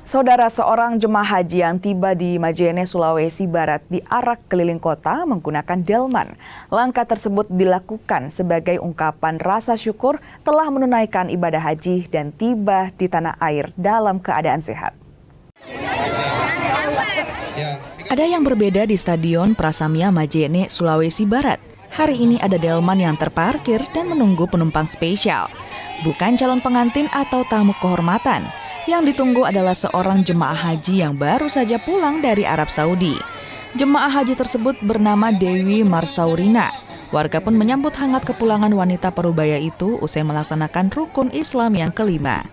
Saudara, seorang jemaah haji yang tiba di Majene, Sulawesi Barat diarak keliling kota menggunakan delman. Langkah tersebut dilakukan sebagai ungkapan rasa syukur telah menunaikan ibadah haji dan tiba di tanah air dalam keadaan sehat. Ada yang berbeda di Stadion Prasamya Majene, Sulawesi Barat. Hari ini ada delman yang terparkir dan menunggu penumpang spesial. Bukan calon pengantin atau tamu kehormatan. Yang ditunggu adalah seorang jemaah haji yang baru saja pulang dari Arab Saudi. Jemaah haji tersebut bernama Dewi Marsaurina. Warga pun menyambut hangat kepulangan wanita parubaya itu usai melaksanakan rukun Islam yang kelima.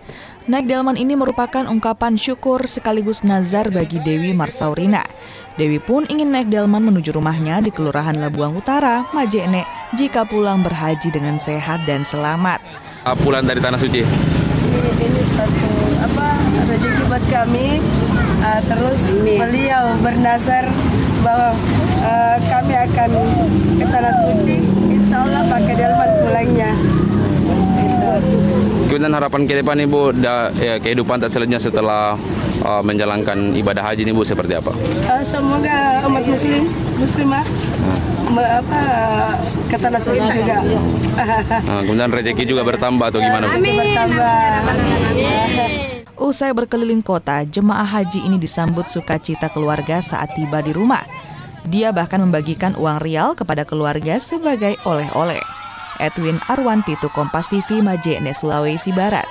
Naik delman ini merupakan ungkapan syukur sekaligus nazar bagi Dewi Marsaurina. Dewi pun ingin naik delman menuju rumahnya di Kelurahan Labuang Utara, Majene, jika pulang berhaji dengan sehat dan selamat. Pulang dari Tanah Suci. Ini satu rezeki buat kami. Terus beliau bernazar bahwa kami akan ke Tanah Suci, insya Allah pakai delman pulangnya. Kemudian harapan ke depan Ibu, kehidupan tak selanjutnya setelah menjalankan ibadah haji ini Bu seperti apa? Semoga umat muslimah ke Tanah Suci juga. Kemudian rezeki juga bertambah atau gimana Bu? Usai berkeliling kota, jemaah haji ini disambut sukacita keluarga saat tiba di rumah. Dia bahkan membagikan uang rial kepada keluarga sebagai oleh-oleh. Edwin Arwan Pitu, Kompas TV, Majene, Sulawesi Barat.